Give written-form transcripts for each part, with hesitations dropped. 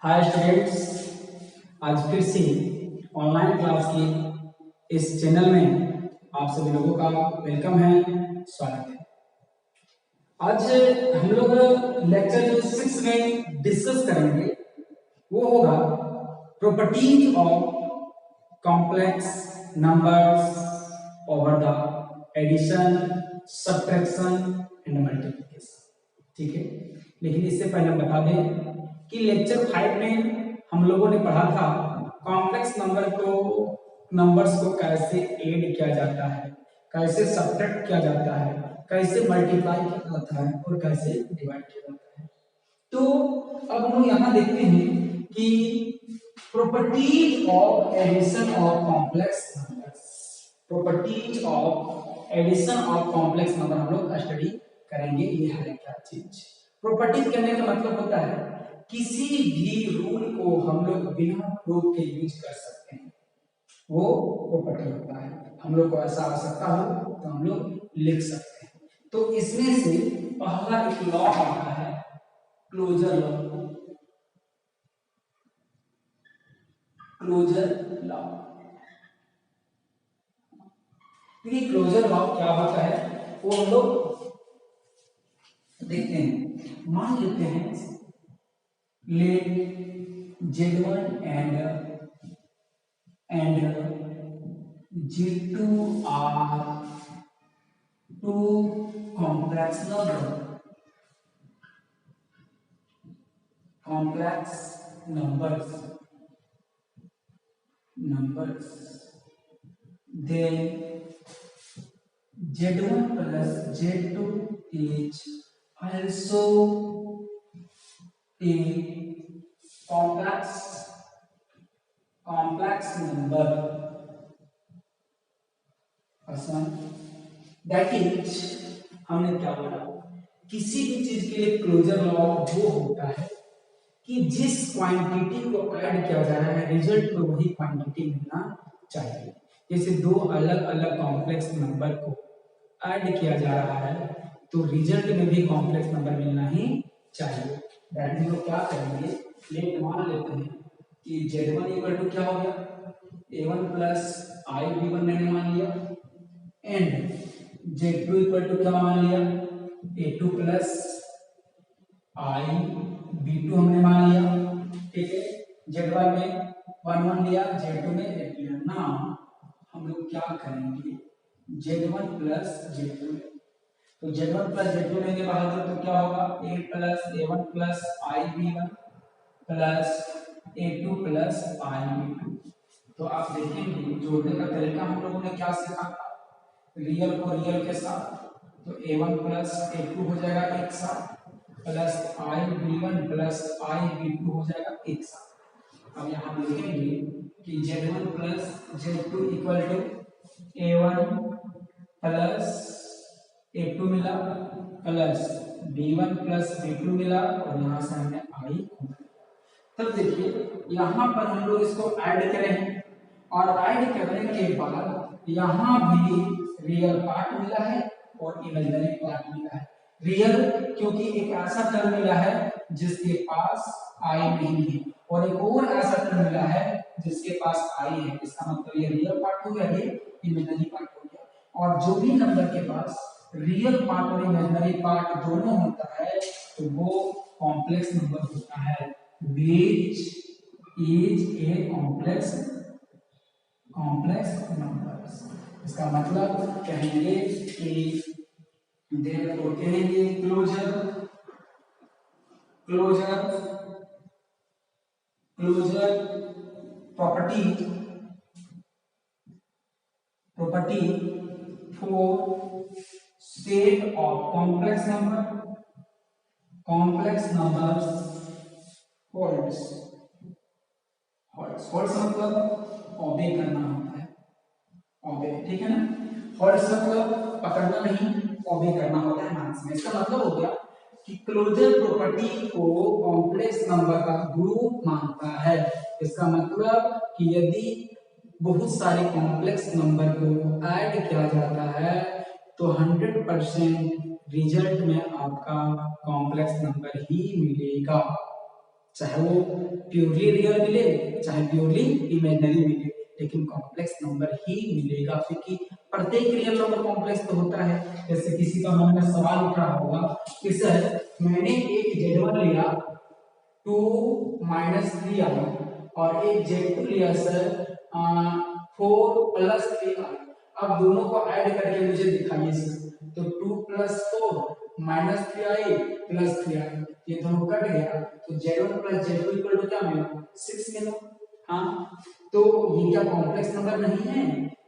Hi students, आज फिर से ऑनलाइन क्लास के इस चैनल में आप सभी लोगों का वेलकम है, स्वागत है। आज हम लोग लेक्चर जो 6 में डिस्कस करेंगे वो होगा properties of complex numbers over the addition, subtraction and multiplication. ठीक है, लेकिन इससे पहले हम बता दें कि लेक्चर 5 में हम लोगों ने पढ़ा था कॉम्प्लेक्स नंबर्स को कैसे ऐड किया जाता है, कैसे सब्ट्रैक्ट किया जाता है, कैसे मल्टीप्लाई किया जाता है और कैसे डिवाइड किया जाता है। तो अब हम यहाँ देखते हैं कि properties of addition of complex numbers, properties of addition of complex number हम लोग स्टडी करेंगे। ये है क्या चीज? प्रॉपर्टीज कहने का मतलब होता है किसी भी रूल को हम लोग बिना प्रूफ के यूज कर सकते हैं, वो प्रॉपर्टी होता है। हम लोग को ऐसा आवश्यकता हो तो हम लोग लिख सकते हैं। तो इसमें से पहला एक लॉ आता है क्लोजर लॉ। क्लोजर लॉ, ये क्लोजर लॉ क्या होता है वो हम लोग देखते हैं। मान लेते हैं let Z1 and Z2 are two complex numbers, then Z1 plus Z2 is also a complex number person। That is, हमने क्या बोला, किसी भी चीज के लिए क्लोजर लॉ वो होता है कि जिस क्वांटिटी को ऐड किया जा रहा है रिजल्ट में वही क्वांटिटी मिलना चाहिए। जैसे दो अलग अलग कॉम्प्लेक्स नंबर को ऐड किया जा रहा है तो रिजल्ट में भी कॉम्प्लेक्स नंबर मिलना ही चाहिए। दैट मीन लोग क्या करेंगे, लेट मान लेते हैं कि Z1 इक्वल टू क्या हो गया, A1 प्लस आई B1 मैंने मान लिया, एंड Z2 इक्वल टू क्या मान लिया, A2 प्लस आई B2 हमने मान लिया। ठीक है, Z1 में 1 1 लिया, Z2 में 8 लिया। ना हम लोग क्या करेंगे, Z1 प्लस Z2, तो Z1 प्लस Z2 लेंगे बाहर तो क्या होगा, A plus A1 plus I B1 plus A2 plus I B2। तो आप देखेंगे जोड़ने का तरीका हम लोगों ने क्या सीखा था, रियल को रियल के साथ, तो A1 प्लस A2 हो जाएगा एक साथ, प्लस आई B1 प्लस आई B2 हो जाएगा एक साथ। अब यहाँ लिखेंगे कि Z1 plus Z2 equal to A1 plus A2 मिला प्लस B1 प्लस B2 मिला और यहाँ से हमने आई। तब देखिए यहाँ पर हम लोग इसको ऐड करें और ऐड करने के बाद यहाँ भी रियल पार्ट मिला है और इमेजिनरी पार्ट मिला है। रियल क्योंकि एक ऐसा टर्म मिला है जिसके पास आई नहीं है और एक और ऐसा टर्म मिला है जिसके पास आई है। इसका मतलब ये रियल पार्ट हो गया, ये इमेजिनरी पार्ट हो गया। और जो भी नंबर के पास रियल पार्ट और इमेजिनरी पार्ट दोनों होता है तो वो कॉम्प्लेक्स नंबर होता है, which is a complex numbers। इसका मतलब कहेंगे कि देयरफॉर कहेंगे closure property for set of complex numbers holds मतलब ओबे करना होता है, ओबे, ठीक है ना। होल्ड्स मतलब पकड़ना नहीं, ओबे करना होता है मानस में। इसका मतलब हो गया कि क्लोजर प्रॉपर्टी को कॉम्प्लेक्स नंबर का ग्रुप मानता है। इसका मतलब कि यदि बहुत सारे कॉम्प्लेक्स नंबर को ऐड किया जाता है तो 100% रिजल्ट में आपका कॉम्प्लेक्स नंबर ही मिलेगा। चाहे वो प्योरली रियल मिले चाहे प्योरली इमेजिनरी मिले, लेकिन कॉम्प्लेक्स नंबर ही मिलेगा, क्योंकि प्रत्येक रियल नंबर कॉम्प्लेक्स तो होता है। जैसे किसी का मन में सवाल उठ रहा होगा कि सर मैंने एक Z1 लिया 2 - 3i और एक Z2 लिया सर 4 + 3i, अब दोनों को ऐड करके मुझे दिखाइए सर। तो 2 + 4 - 3i + 3i, ये दोनों कट गया तो Z1 + Z2 = क्या मिला 6 मिला। हाँ, तो ये क्या कॉम्प्लेक्स नंबर नहीं है,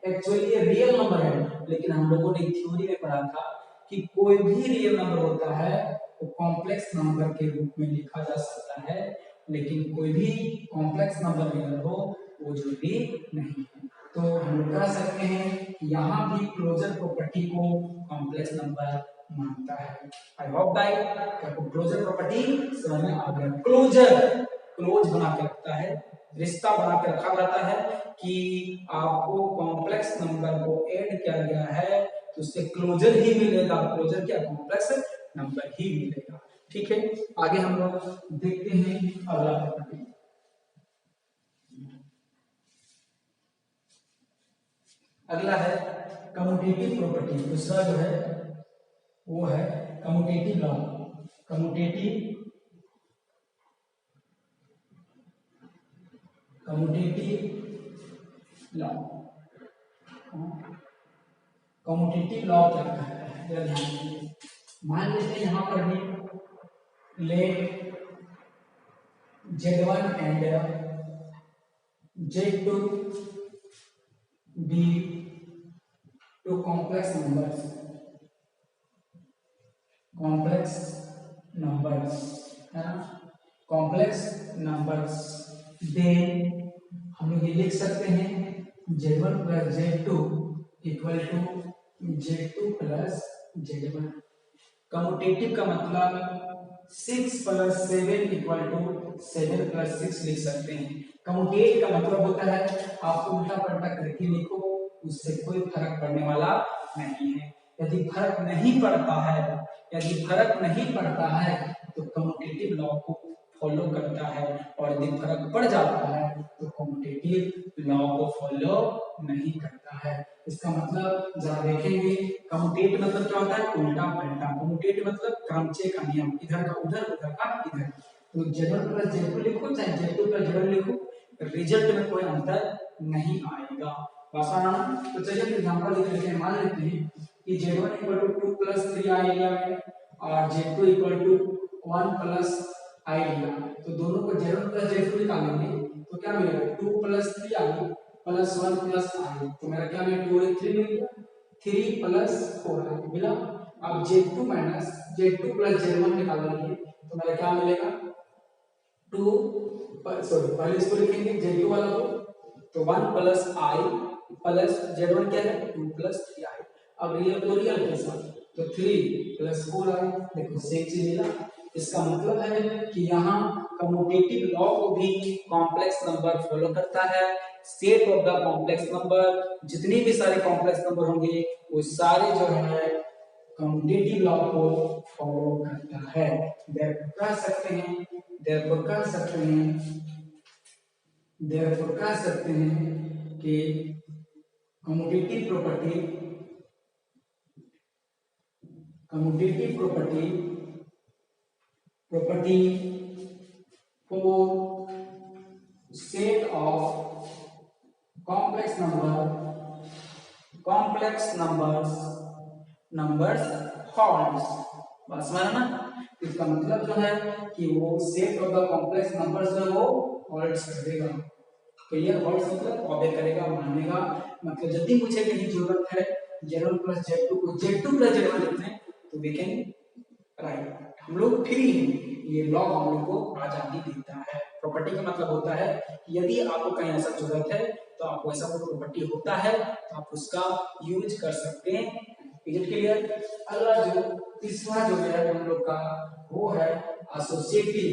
एक्चुअली ये रियल नंबर है। लेकिन हम लोगों ने थ्योरी में पढ़ा था कि कोई भी रियल नंबर होता है वो कॉम्प्लेक्स नंबर के रूप में लिखा जा सकता है, लेकिन कोई भी कॉम्प्लेक्स नंबर रियल हो वो जरूरी नहीं है। तो हम लोग कह सकते हैं कि यहाँ भी क्लोजर प्रॉपर्टी को कॉम्प्लेक्स नंबर मानता है। आई होप दैट आपको क्लोजर प्रॉपर्टी समझ में आ गया। क्लोजर क्लोज बना के रखता है, रिश्ता बना के रखा जाता है कि आपको कॉम्प्लेक्स नंबर को ऐड किया गया है तो उससे क्लोजर ही मिलेगा। क्लोजर क्या कॉम्प्लेक्स नंबर ही मिलेगा। ठीक है, आगे हम लोग देखते हैं अगला प्रॉपर्टी। अगला है कम्यूटेटिव प्रॉपर्टी। दूसरा जो है वो है commutative law. Commutative law, commutative law क्या कहता है जरा ध्यान दीजिए। मान लेते हैं यहाँ पर भी late Z1 and Z2 be two complex numbers है ना, कॉम्प्लेक्स नंबर्स। देन हम लोग ये लिख सकते हैं Z1 + Z2 = Z2 + Z1। Commutative का मतलब 6 + 7 = 7 + 6 लिख सकते हैं। कम्यूटेट का मतलब होता है आप उल्टा पलटा करके लिखो, उससे कोई फर्क पड़ने वाला नहीं है। यदि फर्क नहीं पड़ता है तो कम्यूटेटिव लॉ को फॉलो करता है, और यदि फर्क पड़ जाता है तो कम्यूटेटिव लॉ को फॉलो नहीं करता है। इसका मतलब जरा देखेंगे, कम्यूटेट मतलब क्या होता है उल्टा पलटा। कम्यूटेट मतलब क्रमचे का नियम, इधर का उधर उधर का इधर। तो Z1 + Z2 लिखो चाहे Z2 + Z1 लिखो, रिजल्ट में कोई अंतर नहीं आएगा। आसान है। तो चलिए एग्जांपल लिख लेते हैं। मान लेते हैं कि Z1 = 2 + 3i लिया है और Z2 = 1 + i लिया, तो दोनों को Z1 + Z2 निकालेंगे तो क्या मिलेगा 2 + 3i + 1 + i, तो मेरा क्या मिला 2 और 3 मिल गया, 3 + 4i मिला। अब Z2 - Z2 + Z1 निकालेंगे तो मेरा क्या मिलेगा 2 सॉरी पहले इसको लिखेंगे Z2 वाला को, तो 1 + i + Z1 क्या है 2 + 3i। अब रियल को रियल के साथ तो 3 + 4i, देखो सेम चीज मिला। इसका मतलब है कि यहाँ कम्यूटेटिव लॉ को भी कॉम्प्लेक्स नंबर फॉलो करता है। Set of the complex number, जितने भी सारे कॉम्प्लेक्स नंबर होंगे वो सारे जो है कम्यूटेटिव लॉ को फॉलो करता है। therefore कह सकते हैं कि commutative property for set of complex numbers holds। बस समझ ना, इसका मतलब जो है कि वो set of the complex numbers जो वो होल्ड्स करेगा। क्लियर, होल्ड्स मतलब ऑबे करेगा, मानेगा। मतलब जब भी मुझे कहीं जरूरत है Z1 + Z2 को Z2 + Z1 लिखने तो वी कैन राइट, हम लोग फ्री हैं। ये लॉ हम लोग को आजादी देता है। प्रॉपर्टी का मतलब होता है कि यदि आपको कहीं ऐसा जरूरत है तो आपको ऐसा कोई प्रॉपर्टी होता है तो आप उसका यूज कर सकते हैं। Is it clear? अगला जो तीसरा जो है हम लोग का वो है एसोसिएटिव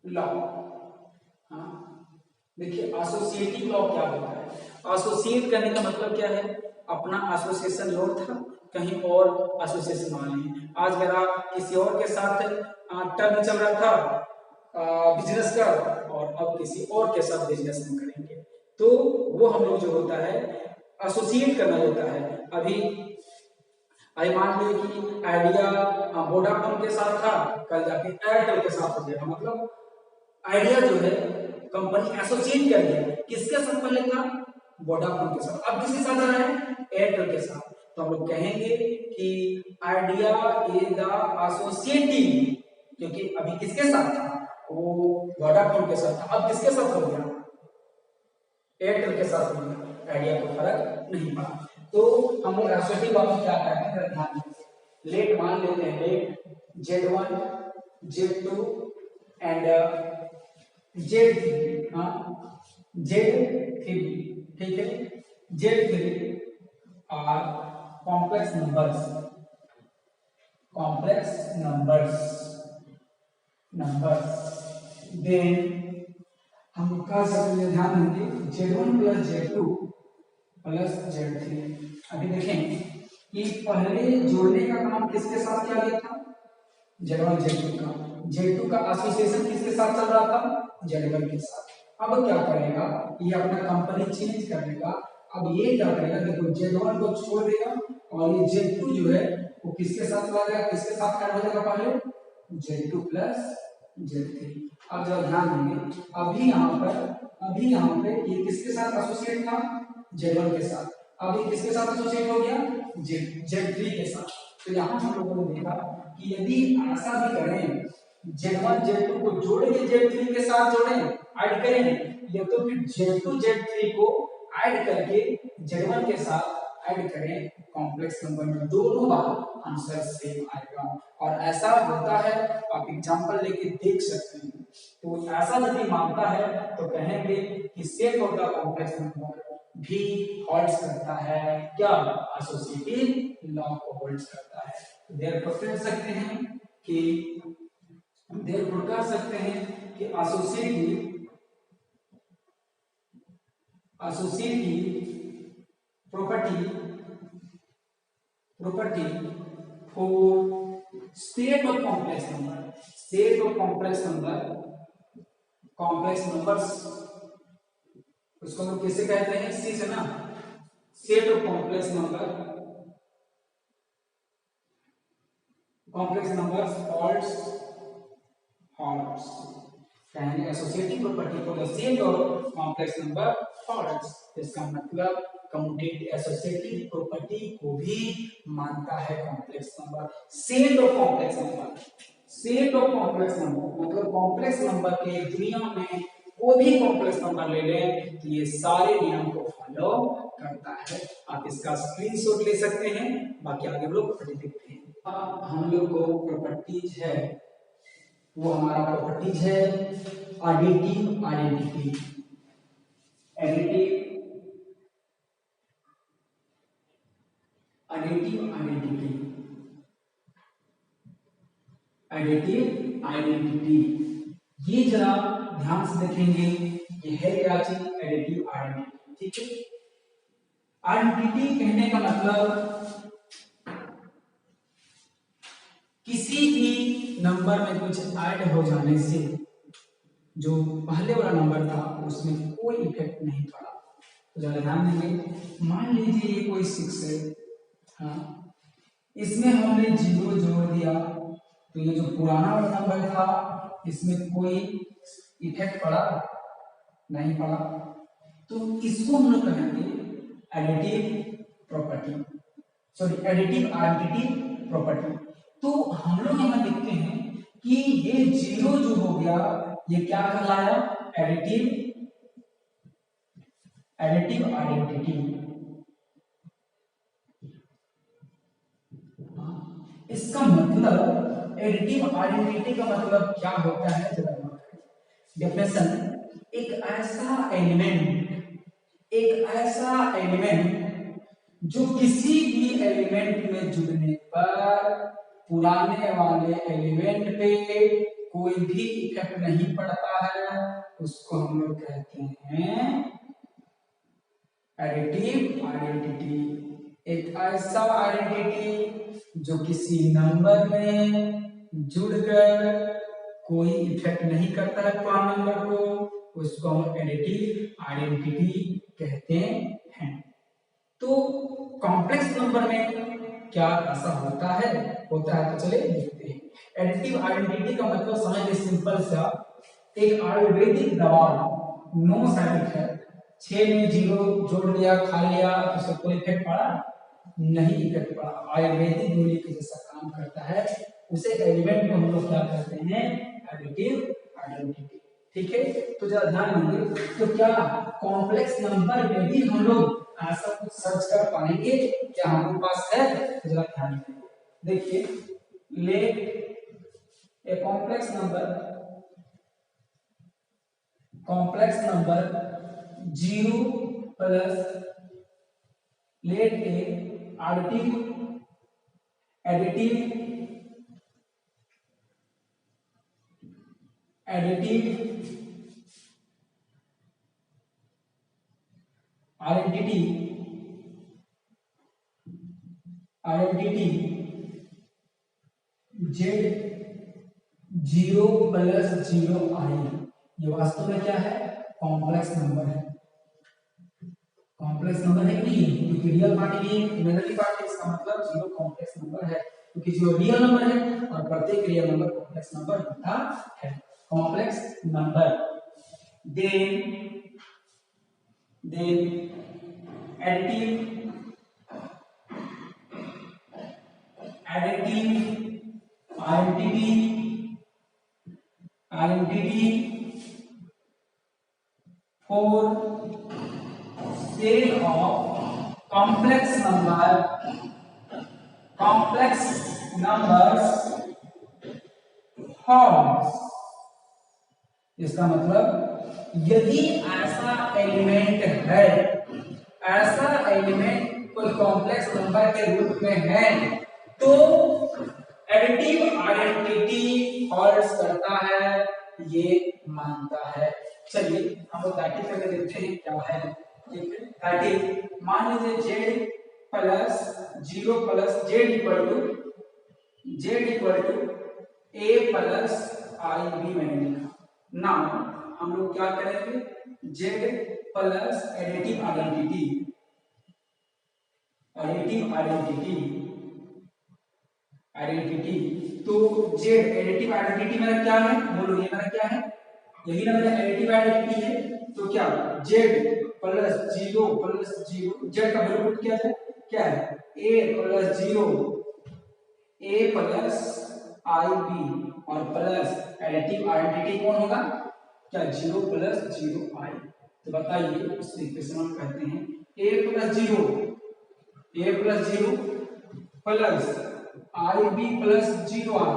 लॉ। हाँ, देखिए एसोसिएटिव लॉ क्या होता है। एसोसिएट करने का मतलब क्या है, अपना एसोसिएशन लॉ था कहीं और एसोसिएशन मान ली। आज मेरा किसी और के साथ टर्म चल रहा था बिजनेस का, और अब किसी और के साथ बिजनेस में करेंगे, तो वो हम लोग जो होता है एसोसिएट करना होता है। अभी मान लीजिए कि आइडिया वोडाफोन के साथ था, कल जाके एयरटेल के साथ हो जाएगा, मतलब आइडिया जो है कंपनी एसोसिएट कर रही है, किसके साथ पहले था? वोडाफोन के साथ, अब किसके साथ आ रहा है? एयरटेल के साथ। तो हम लोग कहेंगे कि आइडिया इज द एसोसिएटिंग, क्योंकि अभी किसके साथ था? वो वोडाफोन के साथ था, अब किसके साथ हो गया? एयरटेल के साथ हो गया। आइडिया को फर्क नहीं पड़ा। तो हम लोग एसोसिएटिव वालों क्या करते हैं, ध्यान दें। लेट मान लेते हैं, late Z1 Z2 and Z3, हाँ Z3, ठीक है, Z3 are complex numbers, then हम कह सकते हैं, ध्यान देंगे, Z1 plus Z2 plus Z3। अभी देखें कि पहले जोड़ने का काम किसके साथ किया गया था? Z1 Z2 का। Z2 का एसोसिएशन किसके साथ चल रहा था? Z1 के साथ। अब क्या करेगा, ये अपना कंपनी चेंज करेगा। अब ये क्या करेगा, देखो Z1 को छोड़ देगा और ये Z2 जो है वो किसके साथ चला जाएगा, किसके साथ ऐड हो जाएगा? पहले Z2 प्लस Z3। अब जरा ध्यान देंगे, अभी यहाँ पे ये किसके साथ एसोसिएट था? Z1 के साथ। अब ये किसके साथ एसोसिएट हो गया? Z3 के साथ। तो यहाँ हम लोगों ने देखा कि यदि ऐसा भी करें, Z1 Z2 को जोड़ेंगे, Z3 के साथ जोड़ें, ऐड करेंगे, या तो फिर Z2 Z3 को ऐड करके Z1 के साथ ऐड करें कॉम्प्लेक्स नंबर में, दोनों बार आंसर सेम आएगा। और ऐसा होता है, आप एग्जांपल लेके देख सकते हैं। तो ऐसा यदि मानता है तो कहेंगे कि set of the complex number भी होल्ड्स करता है, क्या? एसोसिएटिव लॉ को होल्ड्स करता है। देयरफॉर कह सकते हैं कि associative property for set of complex numbers, उसको हम कैसे कहते हैं? सी से ना, set of complex numbers holds, कहेंगे associative property for the set of complex number holds. इसका मतलब कम्यूटेटिव एसोसिएटिव प्रॉपर्टी को भी मानता है complex number. Set of complex number मतलब कॉम्प्लेक्स नंबर के दुनिया में कोई भी कॉम्प्लेक्स नंबर ले लें तो ये सारे नियम को फॉलो करता है। आप इसका स्क्रीनशॉट ले सकते हैं, बाकी आगे हम लोग देखते हैं। हम लोग को प्रॉपर्टीज है, वो हमारा प्रॉपर्टीज है एडिटिव आइडेंटिटी, ये जरा ध्यान से देखेंगे, ये है क्या चीज? एडिटिव आइडेंटिटी, ठीक है। आइडेंटिटी कहने का मतलब किसी भी नंबर में कुछ ऐड हो जाने से जो पहले वाला नंबर था उसमें कोई इफेक्ट नहीं पड़ा। तो जरा ध्यान देंगे, मान लीजिए ये कोई 6 है, हाँ, इसमें हमने 0 जोड़ दिया तो ये जो पुराना वाला नंबर था इसमें कोई इफेक्ट पड़ा? नहीं पड़ा। तो इसको हम लोग कहेंगे एडिटिव आइडेंटिटी प्रॉपर्टी। तो हम लोग यहाँ देखते हैं कि ये 0 जो हो गया ये क्या कहलाया? Additive identity. इसका मतलब एडिटिव आइडेंटिटी का मतलब क्या होता है? डेफिनेशन, एक ऐसा एलिमेंट जो किसी भी एलिमेंट में जुड़ने पर पुराने वाले एलिमेंट पे कोई भी इफेक्ट नहीं पड़ता है, उसको हम लोग कहते हैं एडिटिव आइडेंटिटी। एक ऐसा आइडेंटिटी जो किसी नंबर में जुड़कर कोई इफेक्ट नहीं करता है पुराने नंबर को, उसको हम एडिटिव आइडेंटिटी कहते हैं। तो कॉम्प्लेक्स नंबर में क्या ऐसा होता है तो चलिए देखते हैं। एडिटिव आइडेंटिटी का मतलब समझिए सिंपल सा, एक आयुर्वेदिक दवा नो साइड इफेक्ट, 6 में 0 जोड़ लिया खा लिया तो उससे कोई इफेक्ट पड़ा नहीं, इफेक्ट पड़ा। आयुर्वेदिक गोली के जैसा काम करता है, उसे एलिमेंट को हम लोग क्या कहते हैं, एडिटिव आइडेंटिटी। ठीक है, तो जरा ध्यान दीजिए, तो क्या कॉम्प्लेक्स नंबर में भी हम लोग ऐसा कुछ सर्च कर पाएंगे, क्या हमारे पास है? तो जरा ध्यान दीजिए, देखिए let a complex number 0 plus let a additive identity z 0 plus 0 i, ये वास्तव में क्या है, कॉम्प्लेक्स नंबर है। कॉम्प्लेक्स नंबर है कि नहीं, क्योंकि रियल पार्ट नहीं है, इमेजिनरी पार्ट है, इसका मतलब 0 कॉम्प्लेक्स नंबर है, क्योंकि जो रियल नंबर है और प्रत्येक रियल नंबर कॉम्प्लेक्स नंबर होता है। Complex number then additive identity for set of complex numbers forms। इसका मतलब यदि ऐसा एलिमेंट है, ऐसा एलिमेंट कोई कॉम्प्लेक्स नंबर के रूप में है, तो एडिटिव आइडेंटिटी होल्ड्स करता है, ये मानता है। चलिए हम लोग प्रैक्टिस करके देखते हैं क्या है। ठीक है, प्रैक्टिस मान लीजिए z plus 0 plus z equal to a plus i b मैंने लिखा। नाउ हम लोग क्या करेंगे, जेड प्लस एडिटिव आइडेंटिटी, तो जेड एडिटिव आइडेंटिटी मेरा क्या है, बोलो ये मेरा क्या है, यही ना मेरा एडिटिव आइडेंटिटी है। तो क्या जेड प्लस 0 जेड का वैल्यू पुट किया जाए, क्या है ए plus 0 A plus i B और प्लस एडिटिव आइडेंटिटी कौन होगा, क्या 0 प्लस 0 आई। तो बताइए उस इक्वेशन हम कहते हैं ए plus 0 plus i B plus 0 आई,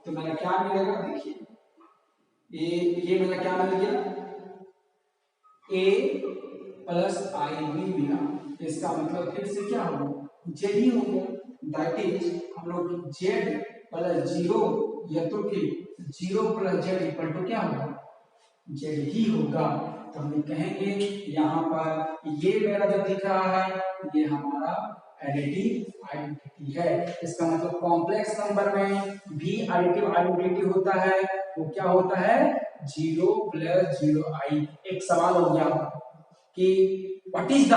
तो मेरा क्या मिलेगा, देखिए ये मेरा क्या मिल गया, ए प्लस आई बी मिला। इसका मतलब फिर से क्या होगा, जेड ही हो गया। दैट इज हम लोग जेड प्लस 0 या तो फिर 0 प्लस जेड इक्वल टू क्या होगा, जेड ही होगा। तो हम कहेंगे यहाँ पर ये मेरा जो दिख रहा है ये हमारा एडिटिव आइडेंटिटी है। इसका मतलब कॉम्प्लेक्स नंबर में भी एडिटिव आइडेंटिटी होता है, वो क्या होता है, 0 प्लस 0 आई। एक सवाल हो गया कि what is the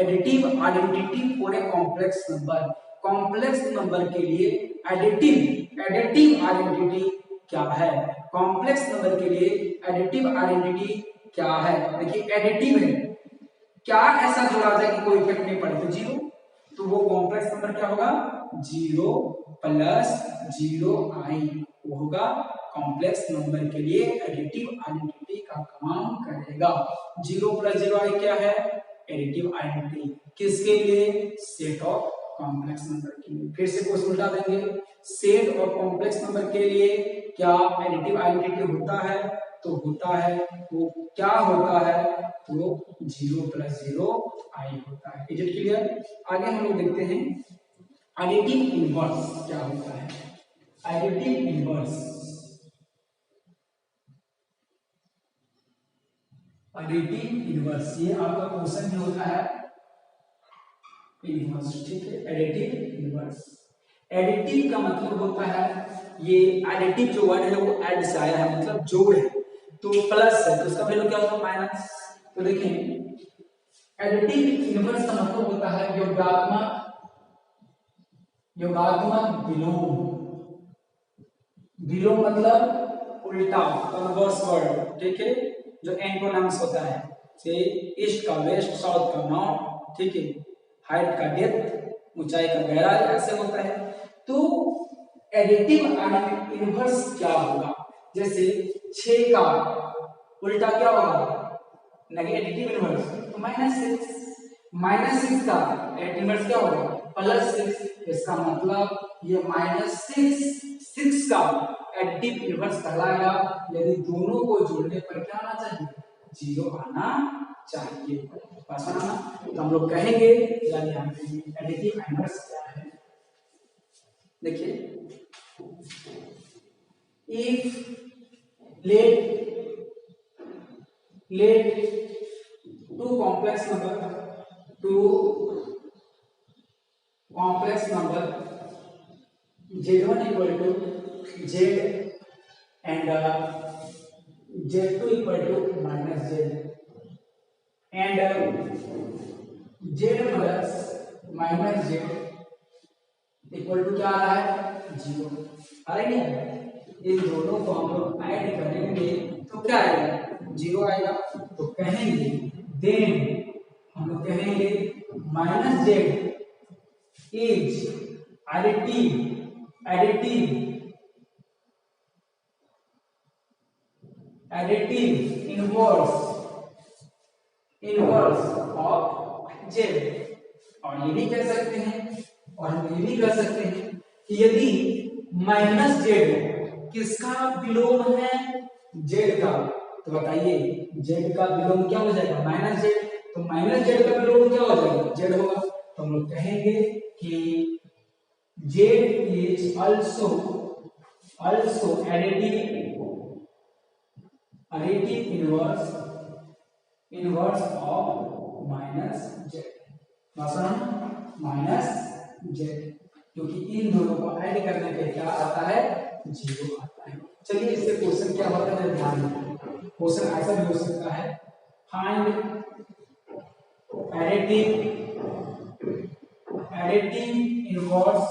additive identity for a complex number. Complex number के लिए एडिटिव आइडेंटिटी क्या है, कॉम्प्लेक्स नंबर के लिए एडिटिव आइडेंटिटी क्या है। देखिए एडिटिव है, क्या ऐसा जोड़ा जाए कि कोई इफेक्ट नहीं पड़े, तो 0, तो वो कॉम्प्लेक्स नंबर क्या होगा, 0 प्लस 0 आई, वो होगा कॉम्प्लेक्स नंबर के लिए एडिटिव आइडेंटिटी का काम करेगा। 0 प्लस 0 आई क्या है, एडिटिव आइडेंटिटी, किसके लिए, सेट ऑफ कॉम्प्लेक्स नंबर के लिए। फिर से क्वेश्चन उल्टा देंगे, सेट ऑफ कॉम्प्लेक्स नंबर के लिए क्या एडिटिव आइडेंटिटी होता है, तो होता है, वो क्या होता है, तो 0 प्लस 0 आई होता है। Is it clear. आगे हम लोग देखते हैं एडिटिव इनवर्स क्या होता है। एडिटिव इनवर्स ये आपका क्वेश्चन भी होता है, इनवर्स, ठीक है, एडिटिव इनवर्स। एडिटिव का मतलब होता है, ये एडिटिव जो वर्ड है वो ऐड से आया है, मतलब जोड़ है, तो प्लस है तो उसका वैल्यू क्या होगा माइनस। तो देखें एडिटिव इनवर्स का मतलब होता है योगात्मक विलोम। विलोम मतलब उल्टा, कन्वर्स वर्ड, ठीक है, जो एंटोनिम्स होता है, से ईस्ट का वेस्ट, साउथ का नॉर्थ, ठीक है, हाइट का डेप्थ, ऊंचाई का गहराई, ऐसे होता है। तो एडिटिव इनवर्स क्या होगा, जैसे 6 का उल्टा क्या होगा, नेगेटिव इनवर्स, तो -6 का इनवर्स क्या होगा, +6। इसका मतलब ये -6 का एडिटिव इनवर्स कहलाएगा यदि दोनों को जोड़ने पर क्या आना चाहिए, 0 आना चाहिए। आसान ना, तो हम लोग कहेंगे एडिटिव इनवर्स क्या है। देखिए if let two complex number z1 equal to z and z2 equal to -z and z plus -z equal to क्या आ रहा है, 0 आ रहा है। इन दोनों को हम लोग ऐड करेंगे तो क्या आएगा, 0 आएगा। तो कहेंगे देन हम लोग कहेंगे -z is additive inverse of z। और ये भी कह सकते हैं, और हम ये भी कह सकते हैं कि यदि -z किसका विलोम है, z का, तो बताइए z का विलोम क्या हो जाएगा, -z। तो -z का विलोम क्या हो जाएगा, z होगा। तो हम लोग कहेंगे कि z is also additive inverse of -z, -z, क्योंकि इन दोनों को ऐड करने पे क्या आता है, 0 आता है। चलिए इससे क्वेश्चन क्या होता है ध्यान दें। क्वेश्चन ऐसा भी हो सकता है, find additive inverse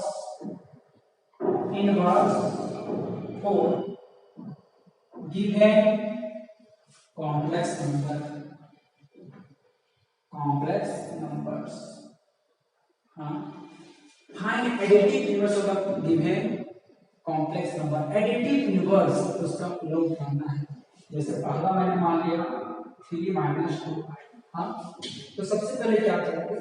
for given complex numbers। हाँ, find additive inverse of the given complex number. Additive inverse उसका लोग जानना है। जैसे पहला मैंने मान लिया 3 - 2। हाँ, तो सबसे पहले क्या करेंगे,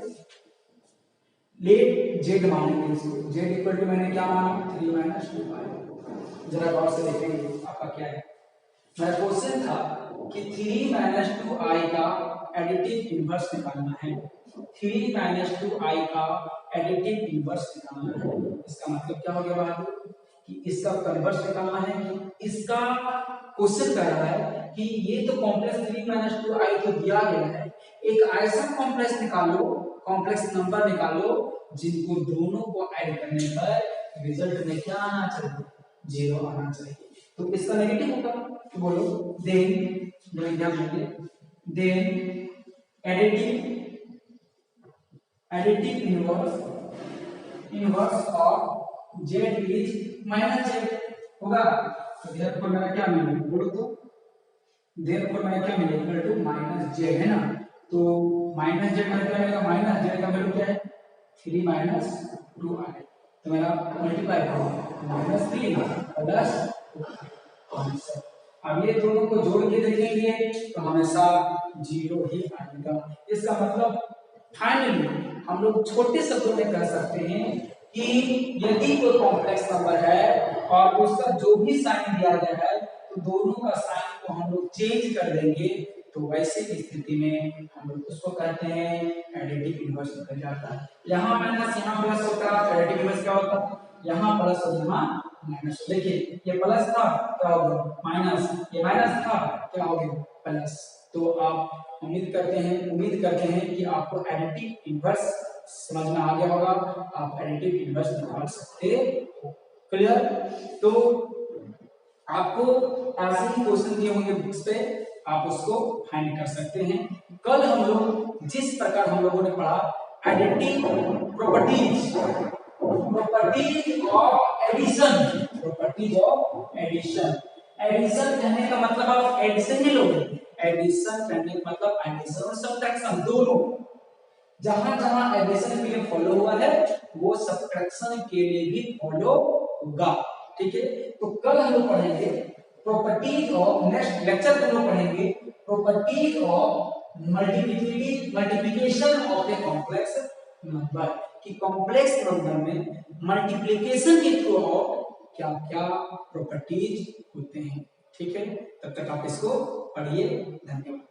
लेट z मानेंगे इसको। z इक्वल टू मैंने क्या माना, 3 - 2। जरा गौर से देखेंगे आपका क्या है। मेरा क्वेश्चन था कि 3 - 2i का एडिटिव इनवर्स निकालना है। 3 - 2i का एडिटिव इनवर्स निकालना है। इसका मतलब क्या हो गया बहादुर, कि इसका कन्वर्स निकालना है। कि इसका क्वेश्चन कर रहा है कि ये तो कॉम्प्लेक्स 3 - 2i तो दिया गया है, एक ऐसा कॉम्प्लेक्स निकालो, कॉम्प्लेक्स नंबर निकालो जिनको दोनों को ऐड करने पर रिजल्ट में क्या आना चाहिए, 0 आना चाहिए। तो इसका नेगेटिव होगा, तो बोलो देन, ध्यान देंगे, then additive inverse of z is -z होगा। तो देयरफॉर मेरा क्या मिलेगा, बोलो तो, देयरफॉर मेरा क्या मिलेगा, इक्वल टू -z है ना। तो -z मेरा क्या मिलेगा, -z का वैल्यू क्या है, 3 - 2i। तो मेरा मल्टीप्लाई करो -3 प्लस 2। अब ये दोनों को जोड़ के देखेंगे तो हमेशा 0 ही आएगा। इसका मतलब फाइनली हम लोग छोटे शब्दों में कह सकते हैं कि यदि कोई कॉम्प्लेक्स नंबर है और उसका जो भी साइन दिया गया है तो दोनों का साइन को हम लोग चेंज कर देंगे, तो वैसे स्थिति में हम लोग उसको कहते हैं एडिटिव इनवर्स निकल जाता है। यहाँ माइनस यहाँ प्लस होता है तो एडिटिव इनवर्स क्या होता है, यहाँ प्लस और यहाँ माइनस। देखिए ये प्लस था क्या हो गया माइनस, ये माइनस था क्या हो गया प्लस। तो आप उम्मीद करते हैं कि आपको एडिटिव इनवर्स समझ में आ गया होगा, आप एडिटिव इनवर्स निकाल सकते हो। क्लियर? तो आपको ऐसे ही क्वेश्चन दिए होंगे बुक्स पे, आप उसको फाइंड कर सकते हैं। कल हम लोग जिस प्रकार हम लोगों ने पढ़ा additive properties, properties of addition, properties of addition. Addition कहने का मतलब आप एडिशन ही लोगे, एडिशन कहने का मतलब एडिशन और सब्ट्रैक्शन दोनों, जहां जहां एडिशन के लिए फॉलो हुआ है वो सब्ट्रैक्शन के लिए भी फॉलो होगा। ठीक है, तो कल हम लोग पढ़ेंगे प्रॉपर्टीज ऑफ, नेक्स्ट लेक्चर में हम लोग पढ़ेंगे properties of multiplication of A complex number, कि कॉम्प्लेक्स नंबर में मल्टीप्लिकेशन के थ्रू क्या क्या प्रॉपर्टीज होते हैं। ठीक है, तब तक आप इसको पढ़िए। धन्यवाद।